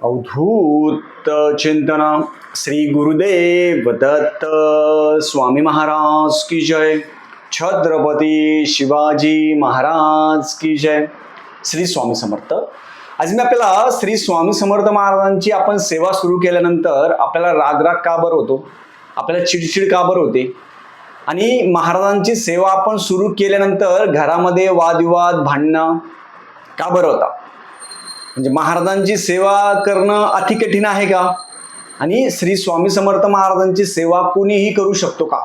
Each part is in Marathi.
अवधूत चिंतन श्री गुरुदेव दत्त स्वामी महाराज की जय. छत्रपती शिवाजी महाराज की जय. श्री स्वामी समर्थ. आज मी आपल्याला श्री स्वामी समर्थ महाराजांची आपण सेवा सुरू केल्यानंतर आपल्याला रागराग का बरं होतो, आपल्याला चिडचिड का बरं होते, आणि महाराजांची सेवा आपण सुरू केल्यानंतर घरामध्ये वादविवाद भांडणं का बरं होता. म्हणजे महाराजांची सेवा करणं अति कठीण आहे का, आणि श्री स्वामी समर्थ महाराजांची सेवा कोणीही करू शकतो का,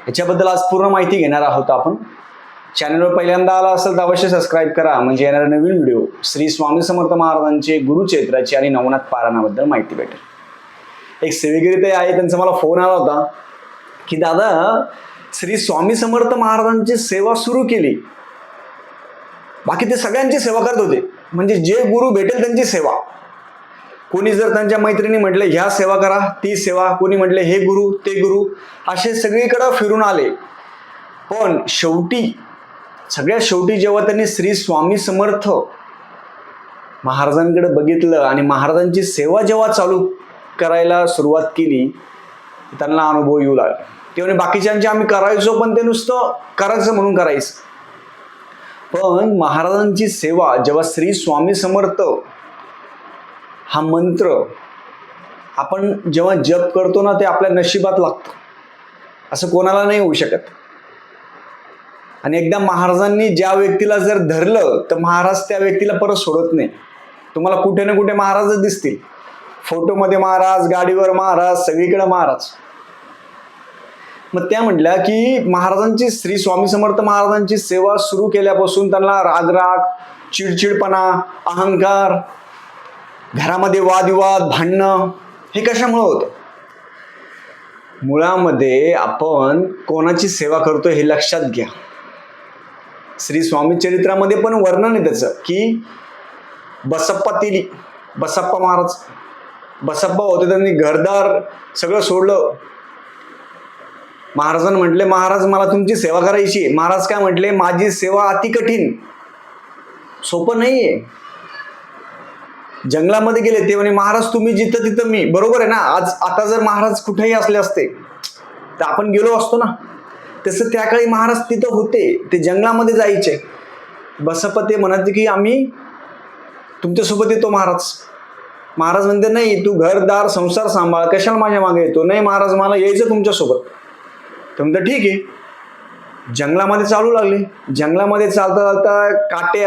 याच्याबद्दल आज पूर्ण माहिती घेणार आहोत आपण. चॅनलवर पहिल्यांदा आला असेल तर अवश्य सबस्क्राईब करा, म्हणजे येणारे नवीन व्हिडिओ श्री स्वामी समर्थ महाराजांचे गुरुचरित्राची आणि नवनाथ पारायणाबद्दल माहिती भेटेल. एक सेवेकरी ते आहे, त्यांचा मला फोन आला होता की दादा श्री स्वामी समर्थ महाराजांची सेवा सुरू केली, बाकी ते सगळ्यांची सेवा करत होते, म्हणजे जे गुरु भेटेल त्यांची सेवा. कोणी जर त्यांच्या मैत्रिणी म्हटले ह्या सेवा करा ती सेवा, कोणी म्हटले हे गुरु ते गुरु, असे सगळीकडे फिरून आले. पण सगळ्यात शेवटी जेव्हा त्यांनी श्री स्वामी समर्थ महाराजांकडे बघितलं आणि महाराजांची सेवा जेव्हा चालू करायला सुरुवात केली, त्यांना अनुभव येऊ लागला. ते म्हणे बाकीच्यांचे आम्ही करायचो, पण ते नुसतं करायचं म्हणून करायचं. पण महाराजांची सेवा जेव्हा श्री स्वामी समर्थ हा मंत्र आपण जेव्हा जप करतो ना, ते आपल्या नशिबात लागतं, असं कोणाला नाही होऊ शकत. आणि एकदा महाराजांनी ज्या व्यक्तीला जर धरलं तर महाराज त्या व्यक्तीला परत सोडत नाही. तुम्हाला कुठे ना कुठे महाराजच दिसतील, फोटोमध्ये महाराज, गाडीवर महाराज, सगळीकडे महाराज. मग त्या म्हटल्या की महाराजांची श्री स्वामी समर्थ महाराजांची सेवा सुरू केल्यापासून त्यांना रागराग, चिडचिडपणा, अहंकार, घरामध्ये वादविवाद भांडणं हे कशामुळे होतं. मुळामध्ये आपण कोणाची सेवा करतो हे लक्षात घ्या. श्री स्वामी चरित्रामध्ये पण वर्णन आहे त्याचं की बसप्पा महाराज बसप्पा होते, त्यांनी घरदार सगळं सोडलं. महाराजांना म्हटले महाराज मला तुमची सेवा करायची. महाराज काय म्हटले, माझी सेवा अति कठीण, सोपं नाहीये. जंगलामध्ये गेले ते म्हणे महाराज तुम्ही जिथं तिथं मी, बरोबर आहे ना. आता जर महाराज कुठेही असले असते तर आपण गेलो असतो ना. तसं त्या काळी महाराज तिथं होते, ते जंगलामध्ये जायचे. बसप्पा ते म्हणायचे की आम्ही तुमच्यासोबत येतो महाराज. महाराज म्हणते नाही, तू घरदार संसार सांभाळ, कशाला माझ्या मागे येतो. नाही महाराज मला यायचं तुमच्यासोबत. तर म्हणतं ठीक आहे. जंगलामध्ये चालू लागले. जंगलामध्ये चालता चालता काटे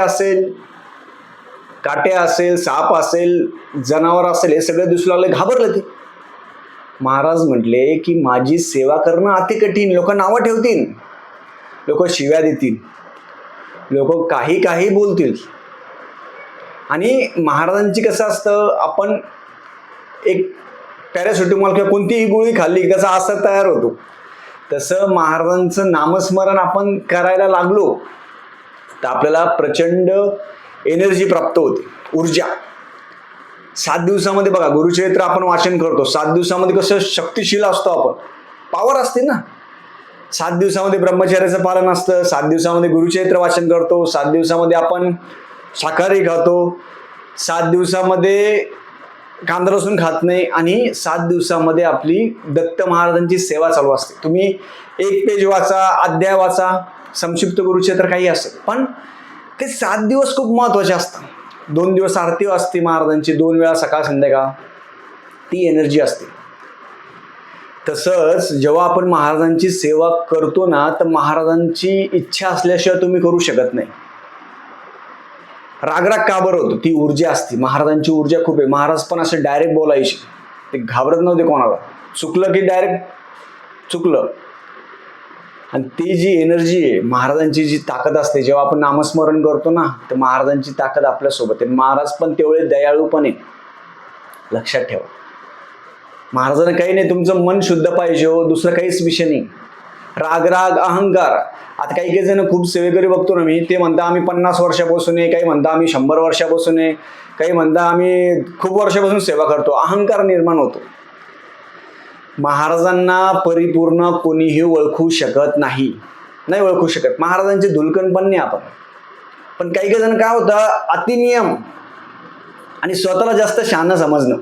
असेल, साप असेल, जनावर असेल, हे सगळं दिसू लागले. घाबरले ते. महाराज म्हटले की माझी सेवा करणं अति कठीण. लोक नावं ठेवतील, लोक शिव्या देतील, लोक काही बोलतील. आणि महाराजांची कसं असतं, आपण एक पॅरासिटामॉल किंवा कोणतीही गोळी खाल्ली की त्याचा असर तयार होतो, तसं महाराजांचं नामस्मरण आपण करायला लागलो तर आपल्याला प्रचंड एनर्जी प्राप्त होते, ऊर्जा. 7 दिवसामध्ये बघा, गुरुचरित्र आपण वाचन करतो, 7 दिवसामध्ये कसं शक्तिशील असतो आपण, पावर असते ना. 7 दिवसामध्ये ब्रह्मचर्याचं पालन असतं, 7 दिवसामध्ये गुरुचरित्र वाचन करतो, 7 दिवसामध्ये आपण शाकाहारी खातो, 7 दिवसामध्ये कांदा लसूण खात नाही, आणि 7 दिवसामध्ये आपली दत्त महाराजांची सेवा चालू असते. तुम्ही 1 पेज वाचा, अध्याय वाचा, संक्षिप्त गुरुचरित्र काही असेल, पण ते 7 दिवस खूप महत्त्वाचे असतात. 2 दिवस आरती असते महाराजांची, 2 वेळा सकाळ संध्याकाळ, ती एनर्जी असते. तसंच जेव्हा आपण महाराजांची सेवा करतो ना, तर महाराजांची इच्छा असल्याशिवाय तुम्ही करू शकत नाही. रागराग का बरं होतो, ती ऊर्जा असते. महाराजांची ऊर्जा खूप आहे. महाराज पण असे डायरेक्ट बोलायचे, ते घाबरत नव्हते कोणाला. चुकलं की डायरेक्ट चुकलं. आणि ती जी एनर्जी आहे, महाराजांची जी ताकद असते, जेव्हा आपण नामस्मरण करतो ना, तर महाराजांची ताकद आपल्यासोबत आहे. महाराज पण तेवढे दयाळू पण आहे, लक्षात ठेवा. महाराजांना काही नाही, तुमचं मन शुद्ध पाहिजे हो, दुसरं काहीच विषय नाही. रागराग, अहंकार. आता काही जण खूप सेवेकरी बघतो ना मी, ते म्हणता आम्ही 50 वर्षापासून आहे, काही म्हणता आम्ही 100 वर्षापासून आहे, काही म्हणता आम्ही खूप वर्षापासून सेवा करतो. अहंकार निर्माण होतो. महाराजांना परिपूर्ण कोणीही ओळखू शकत नाही ओळखू शकत. महाराजांचे धुलकण पण नाही आपण. पण काही जण काय होतं, अतिनियम, आणि स्वतःला जास्त शहाणं समजणं,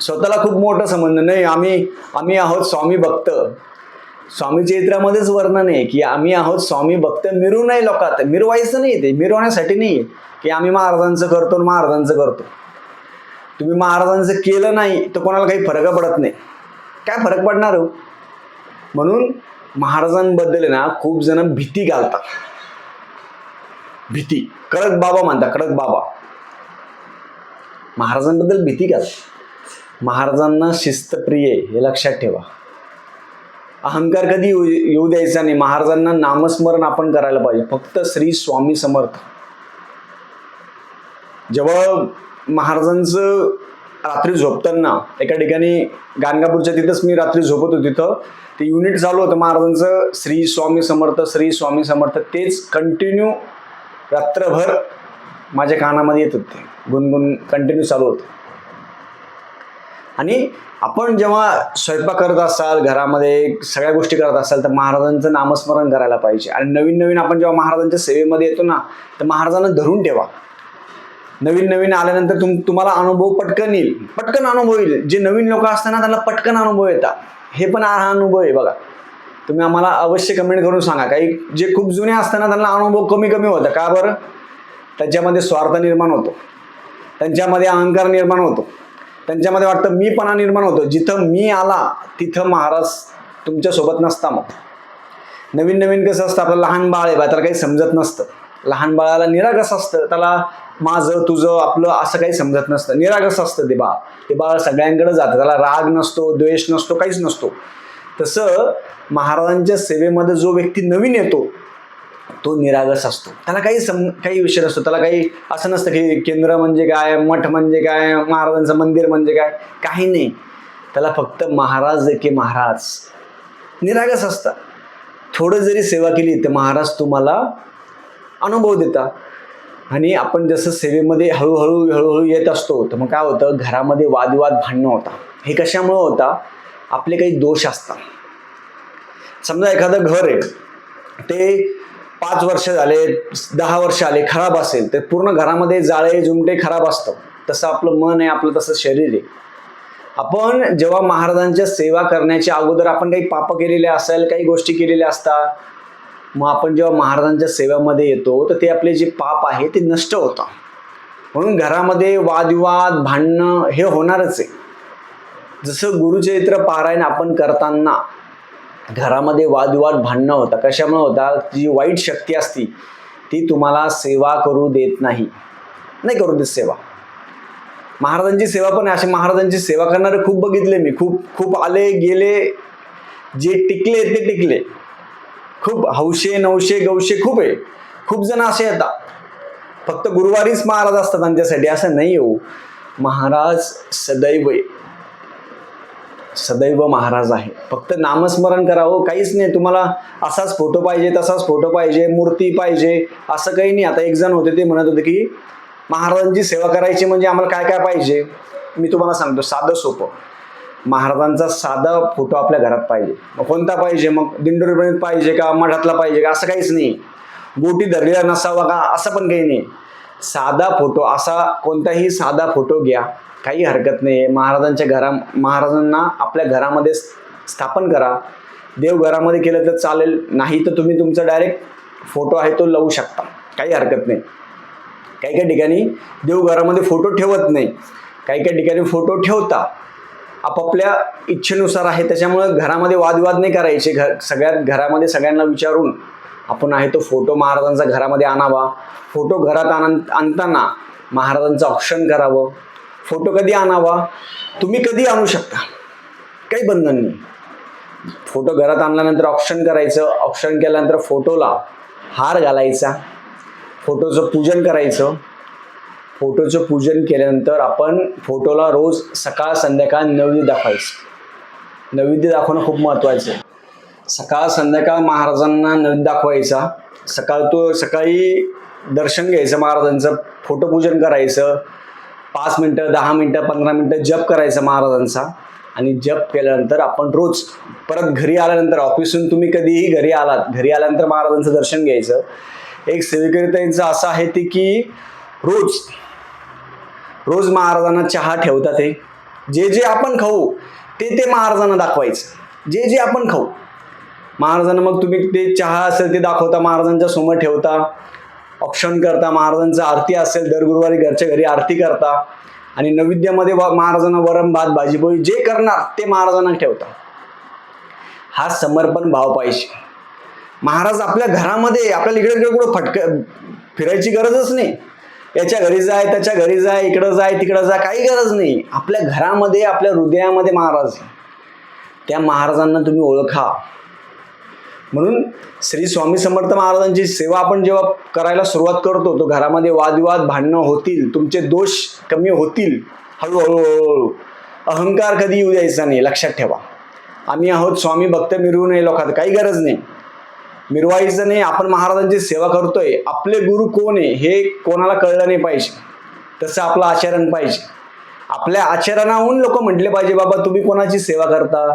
स्वतःला खूप मोठं समजणं. नाही, आम्ही आहोत स्वामी भक्त. स्वामी चरित्रामध्येच वर्णन आहे की आम्ही आहोत स्वामी भक्त. मिरू नाही लोकात, मिरवायचं नाही, ते मिरवण्यासाठी नाही की आम्ही महाराजांचं करतो महाराजांचं करतो. तुम्ही महाराजांचं केलं नाही तर कोणाला काही फरक पडत नाही. काय फरक पडणार हो? म्हणून महाराजांबद्दल ना खूप जण भीती घालतात. भीती, कडक बाबा म्हणतात, कडक बाबा. महाराजांबद्दल भीती घालतात. महाराजांना शिस्तप्रिय हे लक्षात ठेवा. अहंकार कधी येऊ द्यायचा नाही. महाराजांना नामस्मरण आपण करायला पाहिजे, फक्त श्री स्वामी समर्थ. जेव्हा महाराजांचं रात्री झोपताना एका ठिकाणी गाणगापूरच्या तिथंच मी रात्री झोपत होतो, तिथं ते युनिट चालू होतं महाराजांचं, श्री स्वामी समर्थ श्री स्वामी समर्थ. तेच कंटिन्यू रात्रभर माझ्या कानामध्ये येत होते, गुणगुण कंटिन्यू चालू होतं. आणि आपण जेव्हा स्वयंपाक करत असाल, घरामध्ये सगळ्या गोष्टी करत असाल, तर महाराजांचं नामस्मरण करायला पाहिजे. आणि नवीन नवीन आपण जेव्हा महाराजांच्या सेवेमध्ये येतो ना, तर महाराजांना धरून ठेवा. नवीन नवीन आल्यानंतर तुम्हाला अनुभव पटकन येईल, पटकन अनुभव येईल. जे नवीन लोक असताना त्यांना पटकन अनुभव येतात. हे पण हा अनुभव आहे बघा. तुम्ही आम्हाला अवश्य कमेंट करून सांगा. काही जे खूप जुने असताना त्यांना अनुभव कमी कमी होता. का बरं? त्यांच्यामध्ये स्वार्थ निर्माण होतो, त्यांच्यामध्ये अहंकार निर्माण होतो, त्यांच्यामध्ये वाटतं मीपणा निर्माण होतो. जिथं मी आला तिथं महाराज तुमच्यासोबत नसता. मग नवीन नवीन कसं असतं, आपलं लहान बाळ आहे बा, त्याला काही समजत नसतं. लहान बाळाला निरागस असतं, त्याला माझं तुझं आपलं असं काही समजत नसतं, निरागस असतं ते बाळ. ते बाळ सगळ्यांकडे जातं, त्याला राग नसतो, द्वेष नसतो, काहीच नसतो. तसं महाराजांच्या सेवेमध्ये जो व्यक्ती नवीन येतो तो निरागस असतो, त्याला काही विषय नसतो. त्याला काही असं नसतं की केंद्र म्हणजे काय, मठ म्हणजे काय, महाराजांचं मंदिर म्हणजे काय, काही नाही. त्याला फक्त महाराज की महाराज, निरागस असतात. थोडं जरी सेवा केली तर महाराज तुम्हाला अनुभव देतात. आणि आपण जसं सेवेमध्ये हळूहळू येत असतो, तर मग काय होतं, घरामध्ये वादविवाद भांडणं होता. हे कशामुळं होता? आपले काही दोष असतात. समजा एखादं घर आहे, ते 5 वर्ष झाले, 10 वर्ष आले, खराब असेल तर पूर्ण घरामध्ये जाळे जुमटे खराब असतं. तसं आपलं मन आहे, आपलं तसं शरीर आहे. आपण जेव्हा महाराजांच्या सेवा करण्याच्या अगोदर आपण काही पाप केलेले असेल, काही गोष्टी केलेल्या असतात, मग आपण जेव्हा महाराजांच्या सेवेमध्ये येतो तर ते आपले जे पाप आहे ते नष्ट होतं. म्हणून घरामध्ये वादविवाद भांडणं हे होणारच आहे. जसं गुरुचरित्र पारायण आपण करताना घरामध्ये वादविवाद भांडणं होतं. कशामुळे होतात? जी वाईट शक्ती असती ती तुम्हाला सेवा करू देत नाही करू देत सेवा. महाराजांची सेवा पण असे महाराजांची सेवा करणारे खूप बघितले मी. खूप आले गेले, जे टिकले ते टिकले. खूप हौशे नवशे गवशे खूप आहे. खूप जण असे येतात, फक्त गुरुवारीच महाराज असतात त्यांच्यासाठी, असं नाही हो. महाराज सदैव महाराज आहे. फक्त नामस्मरण करावं, काहीच नाही. तुम्हाला असाच फोटो पाहिजे, तसाच फोटो पाहिजे, मूर्ती पाहिजे, असं काही नाही. आता एक जण होते, ते म्हणत होते की महाराजांची सेवा करायची म्हणजे आम्हाला काय काय पाहिजे. मी तुम्हाला सांगतो, साधं सोपं. महाराजांचा साधा फोटो आपल्या घरात पाहिजे. मग कोणता पाहिजे? मग दिंडोरीपर्यंत पाहिजे का, मठातला पाहिजे का, असं काहीच नाही. बोटी धरलेला नसावा का, असं पण काही नाही. साधा फोटो, असा कोणताही साधा फोटो घ्या, काही हरकत नाही. महाराजांना आपल्या घरामध्ये स्थापन करा. देवघरामध्ये केलं तर चालेल, नाही तर तुम्ही तुमचा डायरेक्ट फोटो आहे तो लावू शकता, काही हरकत नाही. काही ठिकाणी देवघरामध्ये फोटो ठेवत नाही, काही ठिकाणी फोटो ठेवता. आपापल्या इच्छेनुसार आहे. त्याच्यामुळे घरामध्ये वादविवाद नाही करायचे. घरामध्ये सगळ्यांना विचारून आपण आहे तो फोटो महाराजांचा घरामध्ये आणावा. फोटो घरात आणताना महाराजांचं औक्षण करावं. फोटो कधी आणावा? तुम्ही कधी आणू शकता, काही बंधन नाही. फोटो घरात आणल्यानंतर औक्षण करायचं. औक्षण केल्यानंतर फोटोला हार घालायचा, फोटोचं पूजन करायचं. फोटोचं पूजन केल्यानंतर आपण फोटोला रोज सकाळ संध्याकाळ नैवेद्य दाखवायचं. नैवेद्य दाखवणं खूप महत्त्वाचं आहे. सकाळ संध्याकाळ महाराजांना नैवेद्य दाखवायचा. सकाळी दर्शन घ्यायचं महाराजांचं, फोटोपूजन करायचं. 5 मिनटं 10 मिनटं 15 मिनटं जप करायचा महाराजांचा. आणि जप केल्यानंतर आपण रोज परत घरी आल्यानंतर, ऑफिसून तुम्ही कधीही घरी आल्यानंतर महाराजांचं दर्शन घ्यायचं. एक सेवेकरितांचं असं आहे ते की रोज महाराजांना चहा ठेवतात. ते जे जे आपण खाऊ ते ते महाराजांना दाखवायचं. जे जे आपण खाऊ महाराजांना, मग तुम्ही ते चहा असेल ते दाखवता, महाराजांच्या समोर ठेवता, औक्षण करता, महाराजांचं आरती असेल दर गुरुवारी घरच्या घरी आरती करता, आणि नैवेद्यामध्ये महाराजांना वरण भात भाजी पोळी जे करणार ते महाराजांना ठेवता. हा समर्पण भाव पाहिजे. महाराज आपल्या घरामध्ये, आपल्याला इकडे तिकडे कुठं फिरायची गरजच नाही. याच्या घरी जाय, त्याच्या घरी जाय, इकडं जाय, तिकडं जाय, काही गरज नाही. आपल्या घरामध्ये, आपल्या हृदयामध्ये महाराज, त्या महाराजांना तुम्ही ओळखा. म्हणून श्री स्वामी समर्थ महाराजांची सेवा आपण जेव्हा करायला सुरुवात करतो, तो घरामध्ये वादविवाद भांडणं होतील, तुमचे दोष कमी होतील हळूहळू. अहंकार कधी येऊ द्यायचा नाही. लक्षात ठेवा, आम्ही आहोत स्वामी भक्त, मिरवू नये लोकात, काही गरज नाही, मिरवायचं नाही. आपण महाराजांची सेवा करतोय, आपले गुरु कोण आहे हे कोणाला कळलं नाही पाहिजे. तसं आपलं आचरण पाहिजे. आपल्या आचरणाहून लोक म्हटले पाहिजे, बाबा तुम्ही कोणाची सेवा करता,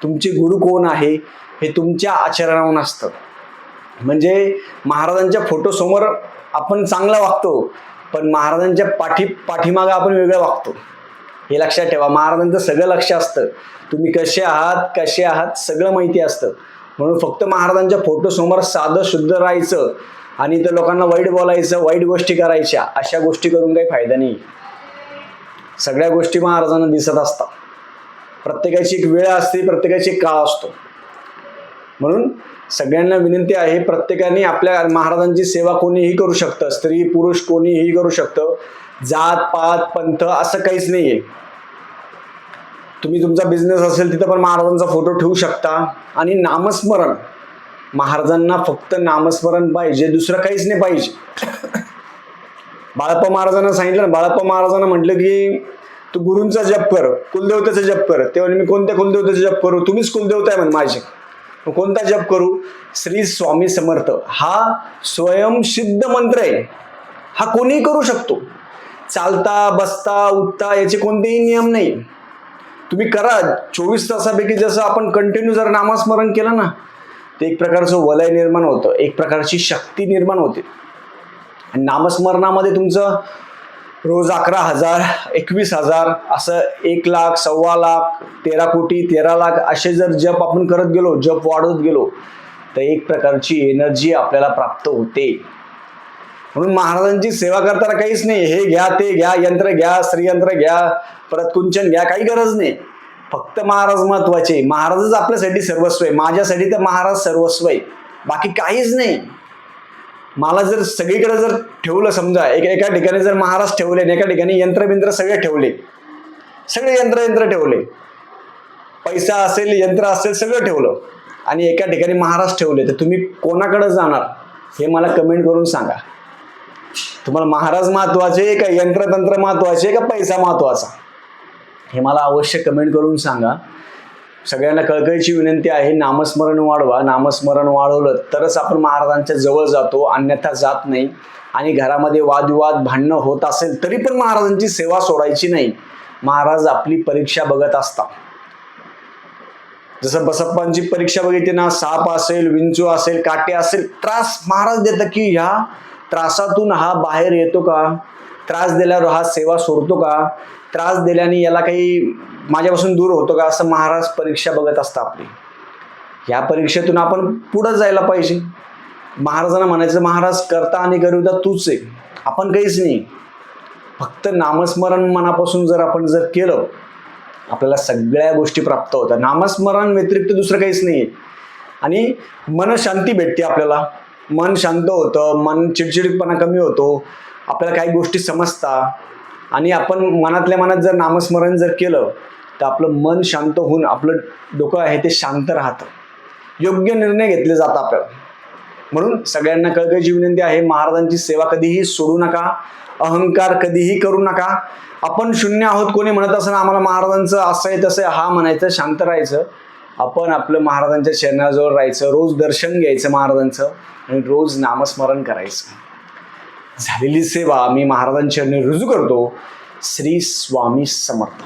तुमचे गुरु कोण आहे हे तुमच्या आचरणाहून असतं. म्हणजे महाराजांच्या फोटोसमोर आपण चांगलं वागतो, पण महाराजांच्या पाठीमागं आपण वेगळं वागतो. हे लक्षात ठेवा. महाराजांचं सगळं लक्ष असतं, तुम्ही कसे आहात सगळं माहिती असतं. म्हणून फक्त महाराजांच्या फोटोसमोर साधं शुद्ध राहायचं आणि त्या लोकांना वाईट बोलायचं, वाईट गोष्टी करायच्या, अशा गोष्टी करून काही फायदा नाही. सगळ्या गोष्टी महाराजांना दिसत असतात. प्रत्येकाची एक वेळ असते, प्रत्येकाची एक काळ असतो. म्हणून सगळ्यांना विनंती आहे, प्रत्येकाने आपल्या महाराजांची सेवा कोणीही करू शकतं, स्त्री पुरुष कोणीही करू शकतं. जात पात पंथ असं काहीच नाही आहे. तुम्ही तुमचा बिझनेस असेल तिथं पण महाराजांचा फोटो ठेवू शकता. आणि नामस्मरण, महाराजांना फक्त नामस्मरण पाहिजे, दुसरं काहीच नाही पाहिजे. बाळप्पा महाराजांना सांगितलं, बाळप्पा महाराजांना म्हटलं की तू गुरूंचा जप कर, कुलदेवतेचा जप कर. ते म्हणजे मी कोणत्या कुलदेवतेचा जप करू, तुम्हीच कुलदेवता आहे म्हणे माझे, कोणता जप करू? श्री स्वामी समर्थ हा स्वयंसिद्ध मंत्र आहे. हा कोणीही करू शकतो. चालता बसता उठता याचे कोणतेही नियम नाही. तुम्ही करा 24 तासापैकी. जसं आपण कंटिन्यू जर नामस्मरण केलं ना, ते एक प्रकारचं वलय निर्माण होतं, एक प्रकारची शक्ती निर्माण होते. आणि नामस्मरणामध्ये तुमचं रोज 11,000 21,000 असं 1 लाख 1.25 लाख 13 कोटी 13 लाख असे जर जप आपण करत गेलो, जप वाढवत गेलो, तर एक प्रकारची एनर्जी आपल्याला प्राप्त होते. म्हणून महाराजांची सेवा करताना काहीच नाही, हे घ्या ते घ्या, यंत्र घ्या, श्रीयंत्र घ्या, परत कुंचन घ्या, काही गरज नाही. फक्त महाराज महत्वाचे. महाराजच आपल्यासाठी सर्वस्व आहे. माझ्यासाठी तर महाराज सर्वस्व आहे, बाकी काहीच नाही. मला जर सगळीकडे जर ठेवलं, समजा एका ठिकाणी जर महाराज ठेवले आणि एका ठिकाणी यंत्रबिंत्र सगळे ठेवले, सगळे यंत्र ठेवले, पैसा असेल यंत्र असेल सगळं ठेवलं, आणि एका ठिकाणी महाराज ठेवले, तर तुम्ही कोणाकडे जाणार हे मला कमेंट करून सांगा. तुम्हाला महाराज महत्वाचे का यंत्रतंत्र महत्वाचे का पैसा महत्वाचा, हे मला अवश्य कमेंट करून सांगा. सगळ्यांना कळकळीची विनंती आहे, नामस्मरण वाढवा. नामस्मरण वाढवलं तरच आपण महाराजांच्या जवळ जातो, अन्यथा जात नाही. आणि घरामध्ये वादविवाद भांडणं होत असेल तरी पण महाराजांची सेवा सोडायची नाही. महाराज आपली परीक्षा बघत असतात. जसं बसप्पांची परीक्षा बघितली ना, साप असेल, विंचू असेल, काटे असेल, त्रास महाराज देतात की ह्या त्रासातून हा बाहेर येतो का, त्रास दिल्यावर हा सेवा सोडतो का, त्रास दिल्याने याला काही माझ्यापासून दूर होतो का, असं महाराज परीक्षा बघत असतात आपली. या परीक्षेतून आपण पुढे जायला पाहिजे. महाराजांना म्हणायचं, महाराज करता आणि करूता तूच आहे, आपण काहीच नाही. फक्त नामस्मरण मनापासून जर आपण जर केलं, आपल्याला सगळ्या गोष्टी प्राप्त होतात. नामस्मरण व्यतिरिक्त दुसरं काहीच नाही. आणि मन शांती भेटते आपल्याला, मन शांत होतं, मन चिडचिडपणा कमी होतो, आपल्याला काही गोष्टी समजतात. आणि आपण मनातल्या मनात जर नामस्मरण जर केलं तर आपलं मन शांत होऊन आपलं डोकं आहे ते शांत राहतं, योग्य निर्णय घेतले जातात आपल्याला. म्हणून सगळ्यांना कळकळीची विनंती आहे, महाराजांची सेवा कधीही सोडू नका, अहंकार कधीही करू नका. आपण शून्य आहोत कोणी म्हणत असं आम्हाला महाराजांचं असं आहे तसं आहे, हा म्हणायचं, शांत राहायचं. आपण आपलं महाराजांच्या चरणाजवळ राहायचं, रोज दर्शन घ्यायचं महाराजांचं आणि रोज नामस्मरण करायचं. झालेली सेवा मी महाराजांच्या चरणी रुजू करतो. श्री स्वामी समर्थ.